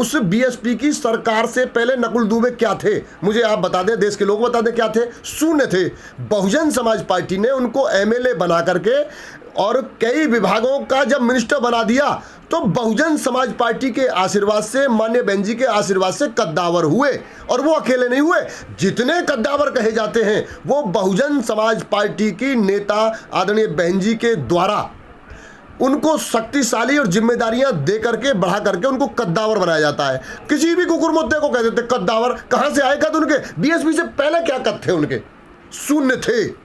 उस बीएसपी की सरकार से पहले नकुल दुबे क्या थे, मुझे आप बता दें, देश के लोग बता दें क्या थे। शून्य थे। बहुजन समाज पार्टी ने उनको एमएलए बना करके और कई विभागों का जब मिनिस्टर बना दिया तो बहुजन समाज पार्टी के आशीर्वाद से, माननीय बहन जी के आशीर्वाद से कद्दावर हुए। और वो अकेले नहीं हुए, जितने कद्दावर कहे जाते हैं वो बहुजन समाज पार्टी की नेता आदरणीय बहन जी के द्वारा उनको शक्तिशाली और जिम्मेदारियां दे करके बढ़ा करके उनको कद्दावर बनाया जाता है। किसी भी कुकुर मुद्दे को कह देते कद्दावर। कहां से आए कद उनके? बीएसपी से पहले क्या कद थे उनके? शून्य थे।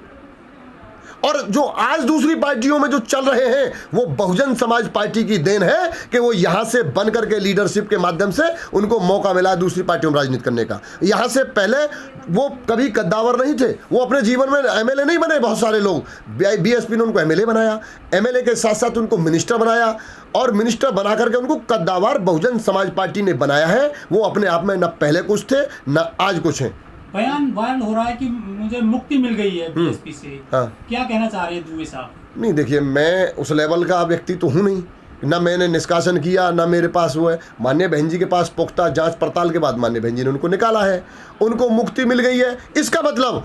और जो आज दूसरी पार्टियों में जो चल रहे हैं वो बहुजन समाज पार्टी की देन है कि वो यहां से बन करके लीडरशिप के माध्यम से उनको मौका मिला दूसरी पार्टियों में राजनीति करने का। यहां से पहले वो कभी कद्दावर नहीं थे, वो अपने जीवन में एमएलए नहीं बने। बहुत सारे लोग, बीएसपी ने उनको एमएलए बनाया, एमएलए के साथ साथ उनको मिनिस्टर बनाया और मिनिस्टर बना करके उनको कद्दावर बहुजन समाज पार्टी ने बनाया है। वो अपने आप में न पहले कुछ थे न आज कुछ हैं। बयान हो रहा है कि मुझे मुक्ति मिल गई है बीएसपी से। हाँ। क्या कहना चाह रहे हैं दुबे साहब? नहीं, देखिए, मैं उस लेवल का व्यक्ति तो हूँ नहीं, ना मैंने निष्कासन किया, ना मेरे पास वो है। माननीय बहन जी के पास पुख्ता जांच पड़ताल के बाद माननीय बहन जी ने उनको निकाला है, उनको मुक्ति मिल गई है। इसका मतलब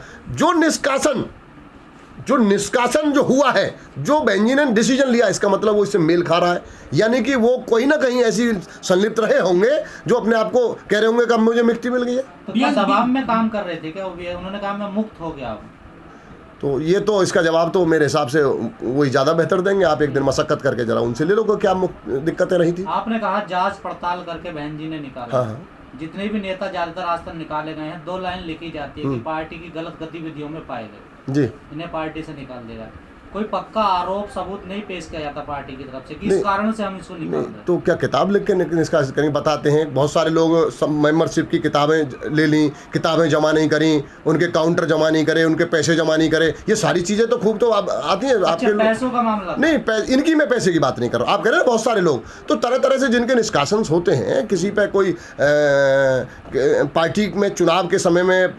जो निष्कासन जो हुआ है, जो बहन जी ने डिसीजन लिया, इसका मतलब वो इससे मेल खा रहा है। यानी कि वो कोई ना कहीं ऐसी संलिप्त रहे होंगे जो अपने आप को कह रहे होंगे कि मुझे मुक्ति मिल गई है। तो क्या दबाव में काम कर रहे थे क्या उन्होंने कहा मैं मुक्त हो गया? तो ये तो इसका जवाब तो मेरे हिसाब से वही ज़्यादा बेहतर देंगे। आप एक दिन मशक्कत करके जरा उनसे ले लो कि क्या दिक्कतें रही थी। आपने कहा जांच पड़ताल करके बहन जी ने निकाला। हाँ। जितने भी नेता ज्यादातर आज तक निकाले गए हैं, 2 लाइन लिखी जाती है कि पार्टी की गलत गतिविधियों में पाए गए जी, इन्हें पार्टी से निकाल देगा। कोई पक्का आरोप सबूत नहीं पेश किया जाता पार्टी की तरफ से, किस कारण से हम इसको निकाल रहे? तो क्या किताब लिख के निष्कासित करेंगे? बताते हैं बहुत सारे लोग मेंबरशिप की किताबें ले ली, किताबें जमा नहीं करी, उनके काउंटर जमा नहीं करे, उनके पैसे जमा नहीं करे। ये सारी चीज़ें तो खूब तो आती हैं। आपके पैसों का मामला नहीं, इनकी मैं पैसे की बात नहीं कर रहा हूँ। आप कह रहे हैं बहुत सारे लोग तो तरह तरह से जिनके निष्कासन होते हैं, किसी पे कोई पार्टी में चुनाव के समय में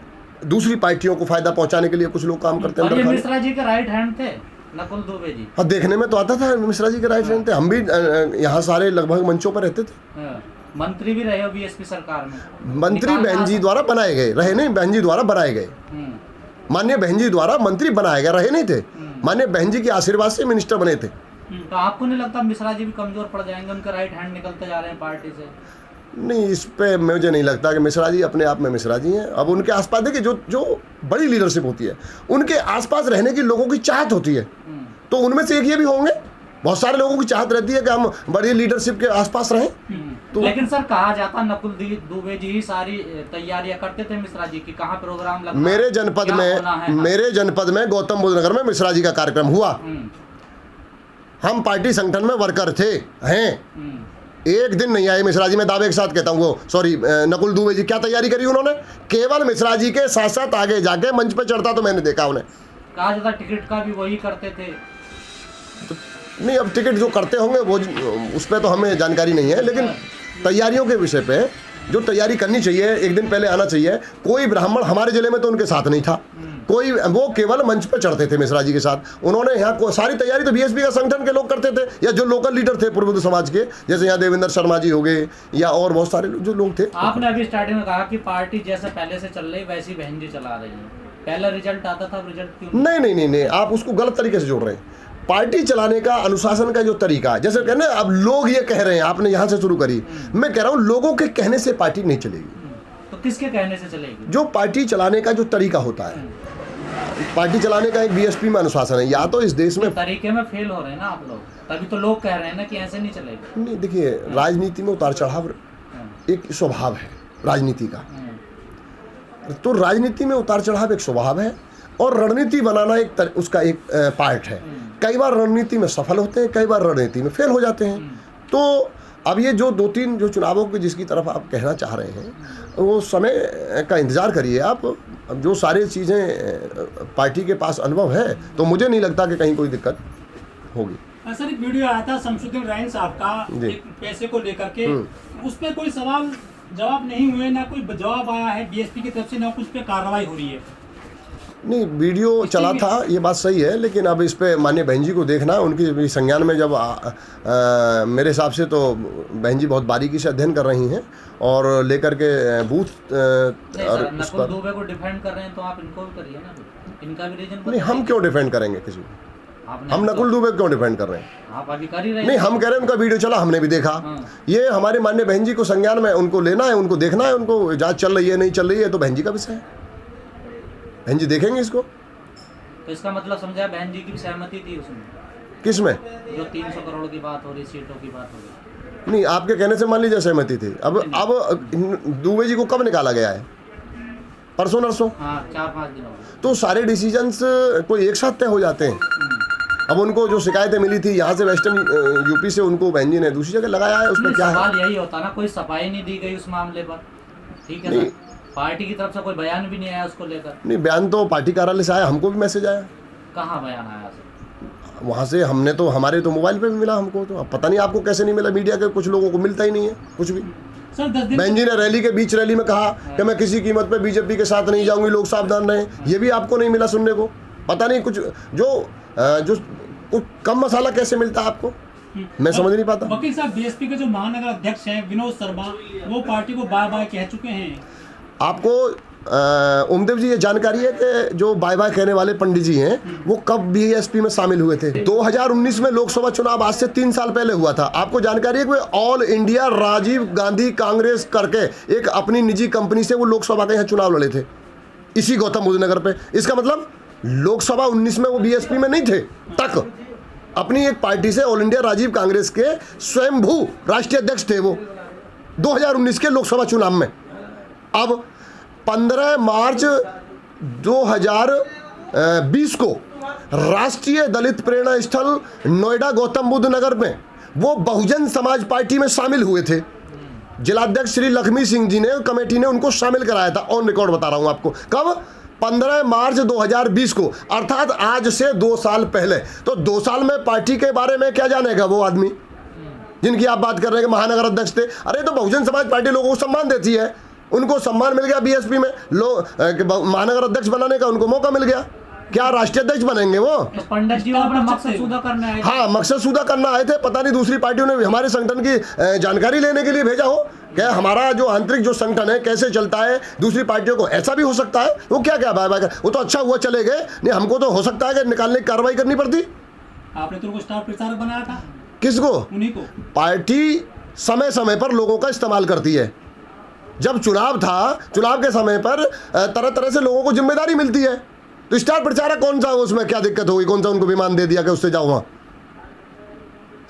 दूसरी पार्टियों को फायदा पहुंचाने के लिए कुछ लोग काम करते हैं। मिश्रा जी के राइट हैंड थे नकुल दुबे जी। हाँ, देखने में तो आता था मिश्रा जी के राइट हैंड थे। हम भी यहाँ सारे लगभग मंचों पर रहते थे। मंत्री भी रहे हो बीएसपी सरकार में? मंत्री बहन जी द्वारा बनाए गए, रहे नहीं, बहन जी द्वारा बनाए गए। माननीय बहन जी द्वारा मंत्री बनाए गए, रहे नहीं थे। माननीय बहन जी के आशीर्वाद से मिनिस्टर बने थे। तो आपको नहीं लगता मिश्रा जी भी कमजोर पड़ जाएंगे? उनके राइट हैंड निकलते जा रहे हैं पार्टी से। नहीं, इस पे मुझे नहीं लगता कि मिश्रा जी अपने आप में मिश्रा जी हैं। अब उनके आसपास देखिए, जो बड़ी लीडरशिप होती है उनके आसपास रहने की लोगों की चाहत होती है, तो उनमें से एक ये भी होंगे। बहुत सारे लोगों की चाहत रहती है कि हम बड़ी लीडरशिप के आसपास रहें। तो लेकिन सर कहा जाता नकुल दुबे जी ही सारी तैयारियां करते थे मिश्रा जी की, कहाँ प्रोग्राम लगना, मेरे जनपद में गौतम बुद्ध नगर में मिश्रा जी का कार्यक्रम हुआ। हम पार्टी संगठन में वर्कर थे हैं। एक दिन नहीं आए मिश्रा जी, मैं दावे के साथ कहता हूँ। वो सॉरी, नकुल दुबे जी क्या तैयारी करी उन्होंने? केवल मिश्रा जी के साथ साथ आगे जाके मंच पे चढ़ता तो मैंने देखा उन्हें। कहा जाता टिकट का भी वही करते थे। तो नहीं, अब टिकट जो करते होंगे वो उस पर तो हमें जानकारी नहीं है, लेकिन तैयारियों के विषय पे जो तैयारी करनी चाहिए, एक दिन पहले आना चाहिए। कोई ब्राह्मण हमारे जिले में तो उनके साथ नहीं था कोई, वो केवल मंच पर चढ़ते थे मिश्रा जी के साथ। उन्होंने यहाँ सारी तैयारी तो बीएसपी का संगठन के लोग करते थे, या जो लोकल लीडर थे पूर्वोत्तर समाज के, जैसे यहाँ देवेंद्र शर्मा जी हो गए या और बहुत सारे जो लोग थे। आपने अभी स्टार्टिंग में कहा कि पार्टी जैसे पहले से चल रही वैसी बहन जी चला रही है। पहला रिजल्ट आता था, रिजल्ट क्यों नहीं, आप उसको गलत तरीके से जोड़ रहे हैं। पार्टी चलाने का, अनुशासन का जो तरीका है, जैसे कहना अब लोग ये कह रहे हैं, आपने यहाँ से शुरू करी, मैं कह रहा हूँ लोगों के कहने से पार्टी नहीं चलेगी। तो किसके कहने से चलेगी? जो पार्टी चलाने का जो तरीका होता है, पार्टी चलाने का एक बीएसपी में अनुशासन है। या तो इस देश में तरीके में फेल हो रहे हैं ना आप लोग, तभी तो लोग कह रहे हैं ना कि ऐसे नहीं चलेगा। नहीं, देखिए, राजनीति में उतार चढ़ाव एक स्वभाव है राजनीति का। तो राजनीति में उतार चढ़ाव एक स्वभाव है और रणनीति बनाना उसका एक पार्ट है। कई बार रणनीति में सफल होते हैं, कई बार रणनीति में फेल हो जाते हैं। तो अब ये जो 2-3 जो चुनावों के जिसकी तरफ आप कहना चाह रहे हैं, वो समय का इंतज़ार करिए आप। अब जो सारी चीज़ें पार्टी के पास अनुभव है, तो मुझे नहीं लगता कि कहीं कोई दिक्कत होगी। सर, एक वीडियो आया था शमसुद्दीन रहीम साहब का एक पैसे को लेकर के, उस पर कोई सवाल जवाब नहीं हुए, ना कोई जवाब आया है बीएसपी की तरफ से, ना कुछ पे कार्रवाई हो रही है। नहीं, वीडियो चला था, ये बात सही है, लेकिन अब इस पे माननीय बहन जी को देखना है, उनकी भी संज्ञान में जब मेरे हिसाब से तो बहन जी बहुत बारीकी से अध्ययन कर रही हैं और लेकर के बूथ और उस नकुल पर दुबे को डिफेंड कर रहे हैं तो आप इनको भी करिए ना, इनका भी रीजन नहीं, हम क्यों डिफेंड करेंगे किसी को? हम नकुल दुबे क्यों डिफेंड कर रहे हैं? आप अभी कर ही रहे हैं। नहीं, हम कह रहे हैं उनका वीडियो चला, हमने भी देखा। ये हमारे माननीय बहन जी को संज्ञान में उनको लेना है, उनको देखना है, उनको जांच चल रही है नहीं चल रही है तो बहन जी का विषय है, बहन जी देखेंगे इसको। तो इसका मतलब समझा बहन जी की भी सहमति थी उसमें? किस में? जो 300 करोड़ की बात हो रही, सीटों की बात हो रही। नहीं, आपके कहने से मान लीजिए सहमति थी। अब दुबे जी को कब निकाला गया है? परसों नरसों? हाँ, 4-5 दिन हो गए। तो सारे डिसीजंस कोई एक साथ तय हो जाते हैं। अब उनको जो शिकायतें मिली थी यहाँ से वेस्टर्न यूपी से, उनको बहन जी ने दूसरी जगह लगाया है, उसमें क्या है? सवाल यही होता ना, कोई सफाई नहीं दी गई उस मामले पर, ठीक है सर? पार्टी की तरफ से कोई बयान भी नहीं आया उसको लेकर। नहीं, बयान तो पार्टी कार्यालय से आया, हमको भी मैसेज आया। कहाँ बयान आया सर? वहाँ से हमने तो, हमारे तो मोबाइल पे भी मिला हमको, तो अब पता नहीं आपको कैसे नहीं मिला। मीडिया के कुछ लोगों को मिलता ही नहीं है कुछ भी। सर 10 दिन बहन जी ने रैली के बीच रैली में कहा कि मैं किसी कीमत पे बीजेपी के साथ नहीं जाऊंगी, लोग सावधान रहें। ये भी आपको नहीं मिला सुनने को। पता नहीं कुछ जो कुछ कम मसाला कैसे मिलता है आपको, मैं समझ नहीं पाता। वकील साहब, बीएसपी के जो महानगर अध्यक्ष हैं विनोद शर्मा, वो पार्टी को बाय बाय कह चुके हैं। आपको ओमदेव जी ये जानकारी है कि जो बाय बाय कहने वाले पंडित जी हैं वो कब बीएसपी में शामिल हुए थे? 2019 में लोकसभा चुनाव आज से 3 साल पहले हुआ था। आपको जानकारी है कि ऑल इंडिया राजीव गांधी कांग्रेस करके एक अपनी निजी कंपनी से वो लोकसभा के यहाँ चुनाव लड़े थे, इसी गौतम बुद्ध नगर पे। इसका मतलब लोकसभा 19 में वो बीएसपी में नहीं थे तक, अपनी एक पार्टी से ऑल इंडिया राजीव कांग्रेस के स्वयंभू राष्ट्रीय अध्यक्ष थे वो 2019 के लोकसभा चुनाव में। अब 15 मार्च 2020 को राष्ट्रीय दलित प्रेरणा स्थल नोएडा गौतम बुद्ध नगर में वो बहुजन समाज पार्टी में शामिल हुए थे। जिलाध्यक्ष श्री लक्ष्मी सिंह जी ने, कमेटी ने उनको शामिल कराया था। ऑन रिकॉर्ड बता रहा हूं आपको, कब? 15 मार्च 2020 को, अर्थात आज से 2 साल पहले। तो 2 साल में पार्टी के बारे में क्या जानेगा वो आदमी जिनकी आप बात कर रहे हैं कि महानगर अध्यक्ष थे? अरे तो बहुजन समाज पार्टी लोगों को सम्मान देती है, उनको सम्मान मिल गया बीएसपी में, महानगर अध्यक्ष बनाने का उनको मौका मिल गया। क्या राष्ट्रीय अध्यक्ष बनेंगे वो? तो पंडित जी अपना मकसद सूदा करने आए थे। हाँ, मकसद सूदा करना आए थे। पता नहीं दूसरी पार्टियों ने हमारे संगठन की जानकारी लेने के लिए भेजा हो क्या? हमारा जो आंतरिक जो संगठन है कैसे चलता है, दूसरी पार्टियों को ऐसा भी हो सकता है। वो क्या क्या बाय बाय कर, वो तो अच्छा हुआ चले गए। नहीं, हमको तो हो सकता है कि निकालने की कार्रवाई करनी पड़ती। आपने तो उनको स्टार प्रचारक बनाया था। किसको? उन्हीं को। पार्टी समय समय पर लोगों का इस्तेमाल करती है। जब चुनाव था, चुनाव के समय पर तरह तरह से लोगों को जिम्मेदारी मिलती है। तो स्टार प्रचारक कौन सा, उसमें क्या दिक्कत होगी? कौन सा उनको विमान दे दिया कि उससे जाओ वहां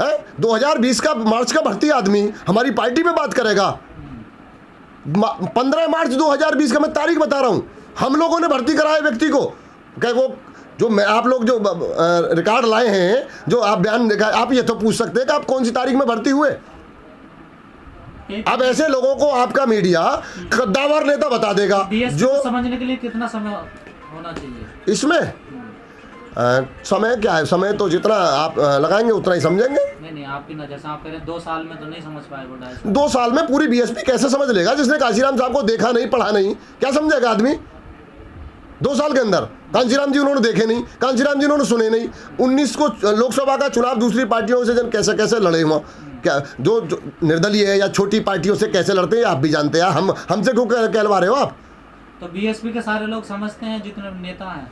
है? 2020 का मार्च का भर्ती आदमी हमारी पार्टी में बात करेगा। 15 मार्च 2020 का मैं तारीख बता रहा हूं, हम लोगों ने भर्ती कराया व्यक्ति को। क्या वो जो मैं, आप लोग जो रिकॉर्ड लाए हैं, जो आप बयान देखा, आप ये तो पूछ सकते हैं कि आप कौन सी तारीख में भर्ती हुए। अब ऐसे लोगों को आपका मीडिया कद्दावर नेता बता देगा। जो समझने के लिए कितना समय होना चाहिए इसमें? समय क्या है? समय तो जितना आप लगाएंगे उतना ही समझेंगे। नहीं, आपकी नजर से आप कह रहे हैं 2 साल में तो नहीं समझ पाए वो। 2 साल में पूरी बीएसपी कैसे समझ लेगा जिसने कांशीराम साहब को देखा नहीं, पढ़ा नहीं? क्या समझेगा आदमी 2 साल के अंदर? कांशीराम जी उन्होंने देखे नहीं, कांशीराम जी उन्होंने सुने नहीं। 19 को लोकसभा का चुनाव दूसरी पार्टियों से जन कैसे कैसे लड़े हुआ, क्या जो निर्दलीय है या छोटी पार्टियों से कैसे लड़ते हैं आप भी जानते हैं। हमसे क्यों कहलवा रहे हो आप? तो बीएसपी के सारे लोग समझते हैं, जितने नेता हैं,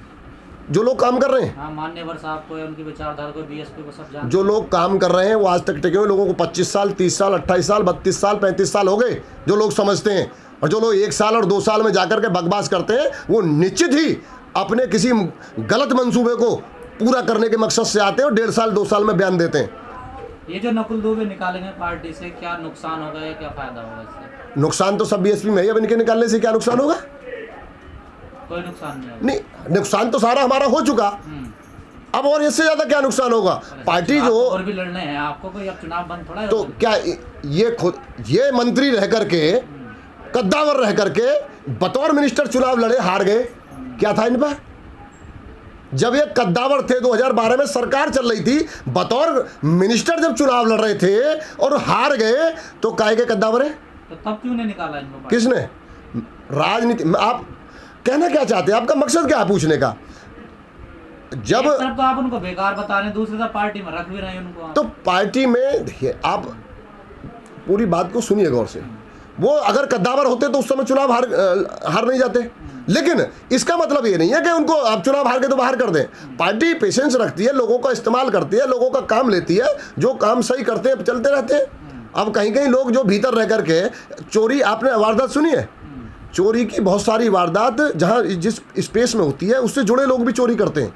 जो लोग काम कर रहे हैं, हाँ, मान्यवर साहब को, उनकी विचारधारा को, बीएसपी को सब जानते। जो लोग काम कर रहे हैं वो आज तक टिके हुए लोगों को 25 साल, 30 साल, 28 साल, 32 साल, 35 साल हो गए जो लोग समझते हैं। और जो लोग 1 साल और 2 साल में जाकर के बकवास करते हैं वो निश्चित ही अपने किसी गलत मंसूबे को पूरा करने के मकसद से आते हैं और 1.5 साल 2 साल में बयान देते हैं। ये जो नकुल दुबे निकालेंगे पार्टी से, क्या नुकसान होगा या क्या फायदा होगा इससे? नुकसान तो सब बीएसपी में है। अब इनके निकालने से क्या नुकसान होगा? कोई नुकसान नहीं होगा। नहीं, नुकसान तो सारा हमारा हो चुका। अब और इससे ज्यादा क्या नुकसान होगा? पार्टी जो और भी लड़ने हैं आपको, कोई अब चुनाव बंद थोड़ा है। तो क्या ये खुद ये मंत्री रह करके, कद्दावर रह करके बतौर मिनिस्टर चुनाव लड़े, हार गए? क्या था इन पर? जब ये कद्दावर थे, 2012 में सरकार चल रही थी, बतौर मिनिस्टर जब चुनाव लड़ रहे थे और हार गए, तो काहे के कद्दावर है? तो तब क्यों नहीं निकाला इनको? किसने? राजनीति। आप कहना क्या चाहते हैं, आपका मकसद क्या है पूछने का? जब एक तरफ तो आप उनको बेकार बता रहे हैं, दूसरी तरफ पार्टी में रख भी रहे हैं उनको। तो पार्टी में देखिए, आप पूरी बात को सुनिए गौर से। वो अगर कद्दावर होते तो उस समय चुनाव हार नहीं जाते, लेकिन इसका मतलब ये नहीं है कि उनको आप चुनाव हार के तो बाहर कर दें। पार्टी पेशेंस रखती है, लोगों का इस्तेमाल करती है, लोगों का काम लेती है, जो काम सही करते हैं चलते रहते हैं। अब कहीं कहीं लोग जो भीतर रह करके चोरी, आपने वारदात सुनी है, चोरी की बहुत सारी वारदात जहाँ जिस स्पेस में होती है उससे जुड़े लोग भी चोरी करते हैं।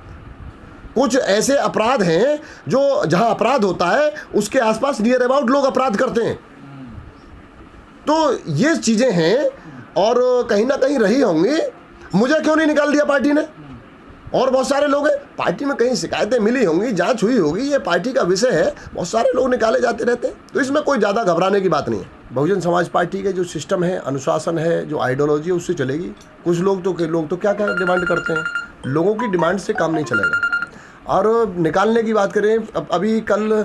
कुछ ऐसे अपराध हैं जो जहाँ अपराध होता है उसके आसपास नियर अबाउट लोग अपराध करते हैं। तो ये चीज़ें हैं और कहीं ना कहीं रही होंगी। मुझे क्यों नहीं निकाल दिया पार्टी ने, और बहुत सारे लोग हैं पार्टी में, कहीं शिकायतें मिली होंगी, जांच हुई होगी, ये पार्टी का विषय है, बहुत सारे लोग निकाले जाते रहते हैं। तो इसमें कोई ज़्यादा घबराने की बात नहीं है। बहुजन समाज पार्टी के जो सिस्टम है, अनुशासन है, जो आइडियोलॉजी है, उससे चलेगी। कुछ लोग तो क्या क्या डिमांड करते हैं, लोगों की डिमांड से काम नहीं चलेगा। और निकालने की बात करें, अभी कल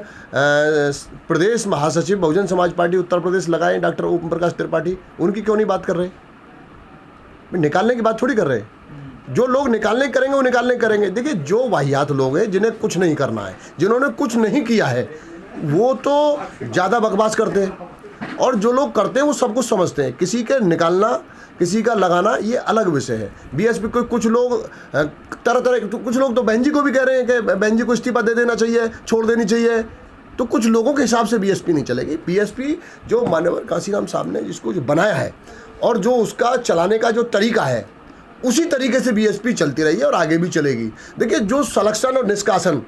प्रदेश महासचिव बहुजन समाज पार्टी उत्तर प्रदेश लगाए डॉक्टर ओम प्रकाश त्रिपाठी, उनकी क्यों नहीं बात कर रहे? निकालने की बात थोड़ी कर रहे। जो लोग निकालने करेंगे वो निकालने करेंगे। देखिए, जो वाहियात लोग हैं जिन्हें कुछ नहीं करना है, जिन्होंने कुछ नहीं किया है, वो तो ज़्यादा बकवास करते हैं, और जो लोग करते हैं वो सब कुछ समझते हैं। किसी के निकालना, किसी का लगाना, ये अलग विषय है। बीएसपी को कुछ लोग कुछ लोग तो बहन जी को भी कह रहे हैं कि बहन जी को इस्तीफा दे देना चाहिए, छोड़ देनी चाहिए। तो कुछ लोगों के हिसाब से बीएसपी नहीं चलेगी। बीएसपी जो मान्यवर कांशीराम साहब ने जिसको जो बनाया है और जो उसका चलाने का जो तरीका है, उसी तरीके से बीएसपी चलती रही है और आगे भी चलेगी। देखिए, जो सलेक्शन और निष्कासन,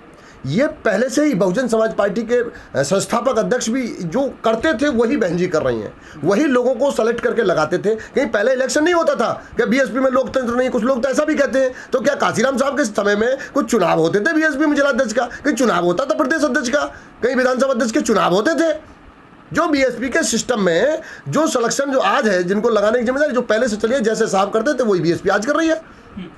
ये पहले से ही बहुजन समाज पार्टी के संस्थापक अध्यक्ष भी जो करते थे वही बहन जी कर रही हैं। वही लोगों को सेलेक्ट करके लगाते थे। कहीं पहले इलेक्शन नहीं होता था कि बीएसपी में लोकतंत्र नहीं, कुछ लोग तो ऐसा भी कहते हैं। तो क्या कांशीराम साहब के समय में कुछ चुनाव होते थे बीएसपी में जिलाध्यक्ष का, कहीं चुनाव होता था प्रदेश अध्यक्ष का, कहीं विधानसभा अध्यक्ष के चुनाव होते थे? जो बीएसपी के सिस्टम में जो सिलेक्शन जो आज है, जिनको लगाने की जिम्मेदारी जो पहले से चली है, जैसे साहब करते थे वही बीएसपी आज कर रही है।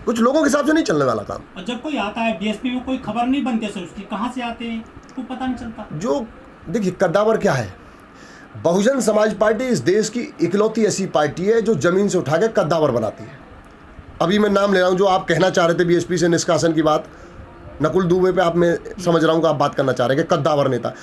कुछ लोगों के हिसाब से नहीं चलने वाला काम। और जब कोई आता है बीएसपी में, कोई खबर नहीं बनती है उसकी, कहाँ से आते हैं को पता नहीं चलता। जो देखिए, कद्दावर क्या है, बहुजन समाज पार्टी इस देश की इकलौती ऐसी पार्टी है जो जमीन से उठा के कद्दावर बनाती है। अभी मैं नाम ले रहा हूँ, जो आप कहना चाह रहे थे बीएसपी से निष्कासन की बात, नकुल दुबे पे आप, मैं समझ रहा हूँ कि आप बात करना चाह रहे हैं कि कद्दावर नेता।